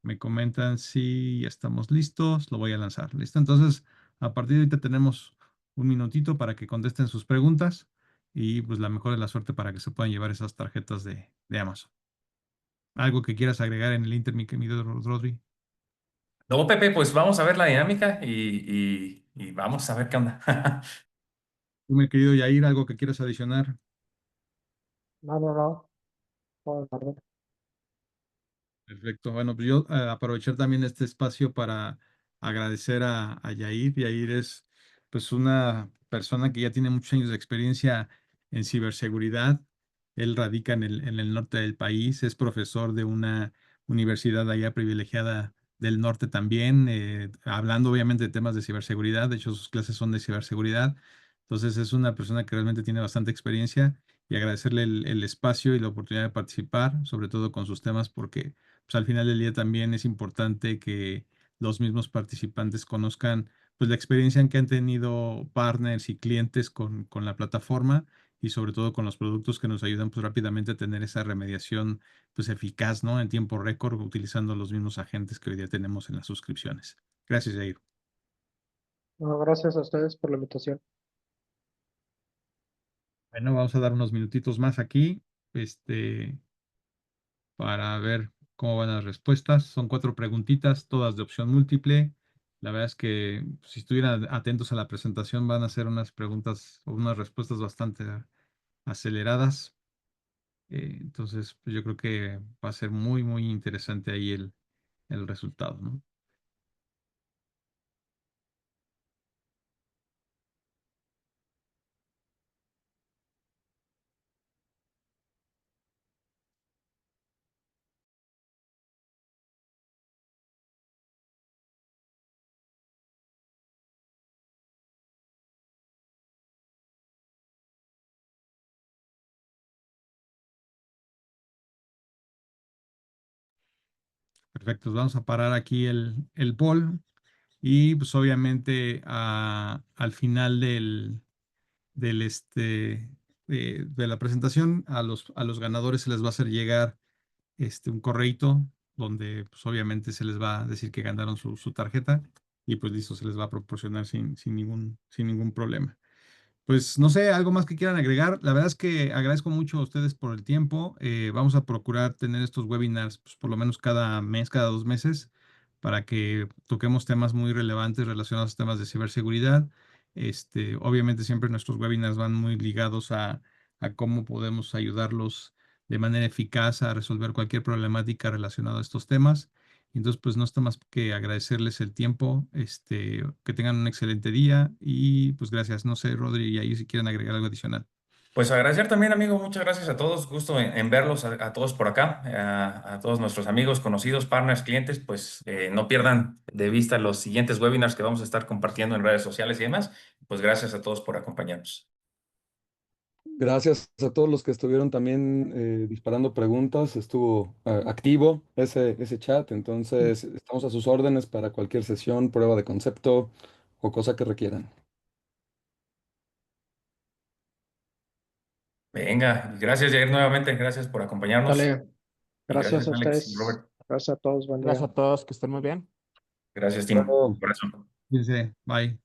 me comentan si ya estamos listos. Lo voy a lanzar. ¿Listo? Entonces, a partir de ahorita tenemos un minutito para que contesten sus preguntas y pues la mejor de la suerte para que se puedan llevar esas tarjetas de Amazon. ¿Algo que quieras agregar en el Inter, mi querido Rodri? No, Pepe, pues vamos a ver la dinámica y vamos a ver qué onda. Tú, mi querido Yair, ¿algo que quieras adicionar? No, no, no. Todo en orden. Perfecto. Bueno, pues yo aprovechar también este espacio para agradecer a Yair. Yair es pues una persona que ya tiene muchos años de experiencia en ciberseguridad. Él radica en el norte del país, es profesor de una universidad allá privilegiada del norte también, hablando obviamente de temas de ciberseguridad. De hecho, sus clases son de ciberseguridad. Entonces es una persona que realmente tiene bastante experiencia y agradecerle el espacio y la oportunidad de participar, sobre todo con sus temas, porque pues al final del día también es importante que los mismos participantes conozcan pues la experiencia en que han tenido partners y clientes con la plataforma y sobre todo con los productos que nos ayudan pues rápidamente a tener esa remediación pues eficaz, ¿no? En tiempo récord utilizando los mismos agentes que hoy día tenemos en las suscripciones. Gracias, Jair. No, gracias a ustedes por la invitación. Bueno, vamos a dar unos minutitos más aquí. Este, para ver cómo van las respuestas. Son cuatro preguntitas, todas de opción múltiple. La verdad es que si estuvieran atentos a la presentación van a ser unas preguntas o unas respuestas bastante aceleradas. Entonces, pues yo creo que va a ser muy, muy interesante ahí el resultado, ¿no? Perfecto, vamos a parar aquí el poll y pues obviamente al final de la presentación a los ganadores se les va a hacer llegar un correíto donde pues obviamente se les va a decir que ganaron su tarjeta y pues listo, se les va a proporcionar sin ningún problema. Pues no sé, algo más que quieran agregar. La verdad es que agradezco mucho a ustedes por el tiempo. Vamos a procurar tener estos webinars pues, por lo menos cada mes, cada 2 meses, para que toquemos temas muy relevantes relacionados a temas de ciberseguridad. Obviamente siempre nuestros webinars van muy ligados a cómo podemos ayudarlos de manera eficaz a resolver cualquier problemática relacionada a estos temas. Entonces, pues no está más que agradecerles el tiempo, que tengan un excelente día y pues gracias. No sé, Rodri y ahí si quieren agregar algo adicional. Pues agradecer también, amigo, muchas gracias a todos, gusto en verlos a todos por acá, a todos nuestros amigos, conocidos, partners, clientes, pues no pierdan de vista los siguientes webinars que vamos a estar compartiendo en redes sociales y demás. Pues gracias a todos por acompañarnos. Gracias a todos los que estuvieron también disparando preguntas. Estuvo activo ese chat, entonces estamos a sus órdenes para cualquier sesión, prueba de concepto o cosa que requieran. Venga, gracias Jair nuevamente, gracias por acompañarnos Dale, y gracias gracias a Alex y ustedes. Robert. Gracias a todos. Buen día. Gracias a todos, que estén muy bien. Gracias, Tim. Luego. Un abrazo. Cuídense, bye.